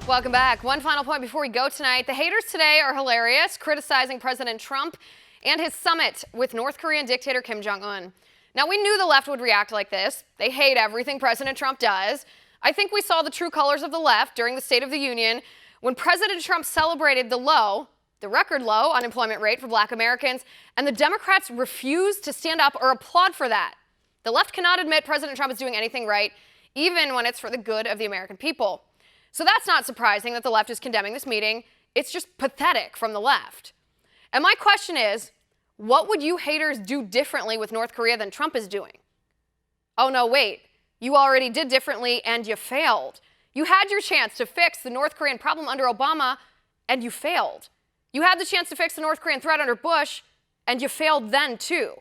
Welcome back. One final point before we go tonight. The haters today are hilarious, criticizing President Trump and his summit with North Korean dictator Kim Jong-un. Now, we knew the left would react like this. They hate everything President Trump does. I think we saw the true colors of the left during the State of the Union when President Trump celebrated the record low unemployment rate for Black Americans, and the Democrats refused to stand up or applaud for that. The left cannot admit President Trump is doing anything right, even when it's for the good of the American people. So that's not surprising that the left is condemning this meeting. It's just pathetic from the left. And my question is, what would you haters do differently with North Korea than Trump is doing? Oh no, wait. You already did differently and you failed. You had your chance to fix the North Korean problem under Obama and you failed. You had the chance to fix the North Korean threat under Bush and you failed then too.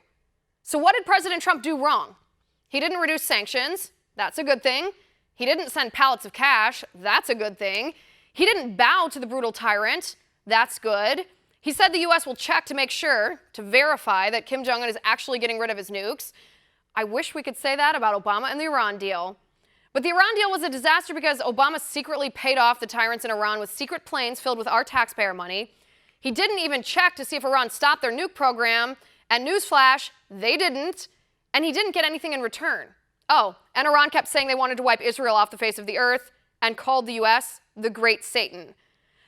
So what did President Trump do wrong? He didn't reduce sanctions. That's a good thing. He didn't send pallets of cash. That's a good thing. He didn't bow to the brutal tyrant. That's good. He said the U.S. will check to make sure, to verify that Kim Jong-un is actually getting rid of his nukes. I wish we could say that about Obama and the Iran deal. But the Iran deal was a disaster because Obama secretly paid off the tyrants in Iran with secret planes filled with our taxpayer money. He didn't even check to see if Iran stopped their nuke program. And newsflash, they didn't. And he didn't get anything in return. Oh, and Iran kept saying they wanted to wipe Israel off the face of the earth and called the U.S. the Great Satan.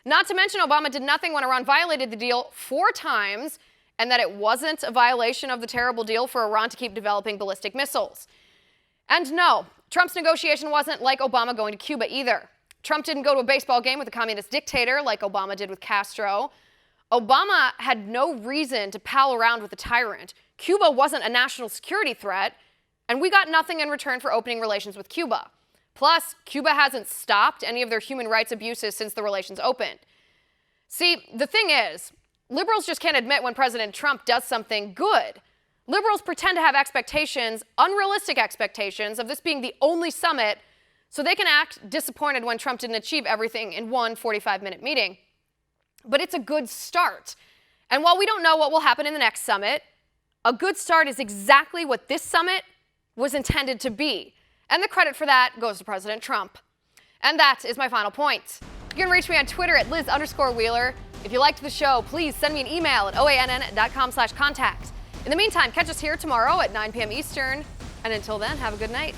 Not to mention Obama did nothing when Iran violated the deal 4 times, and that it wasn't a violation of the terrible deal for Iran to keep developing ballistic missiles. And no, Trump's negotiation wasn't like Obama going to Cuba either. Trump didn't go to a baseball game with a communist dictator like Obama did with Castro. Obama had no reason to pal around with a tyrant. Cuba wasn't a national security threat. And we got nothing in return for opening relations with Cuba. Plus, Cuba hasn't stopped any of their human rights abuses since the relations opened. See, the thing is, liberals just can't admit when President Trump does something good. Liberals pretend to have expectations, unrealistic expectations, of this being the only summit, so they can act disappointed when Trump didn't achieve everything in one 45-minute meeting. But it's a good start. And while we don't know what will happen in the next summit, a good start is exactly what this summit was intended to be. And the credit for that goes to President Trump. And that is my final point. You can reach me on Twitter at Liz_Wheeler. If you liked the show, please send me an email at oann.com/contact. In the meantime, catch us here tomorrow at 9 p.m. Eastern. And until then, have a good night.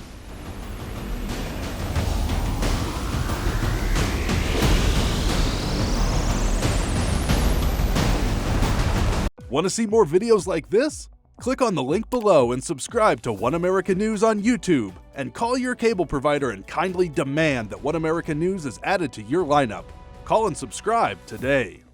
Want to see more videos like this? Click on the link below and subscribe to One America News on YouTube, and call your cable provider and kindly demand that One America News is added to your lineup. Call and subscribe today.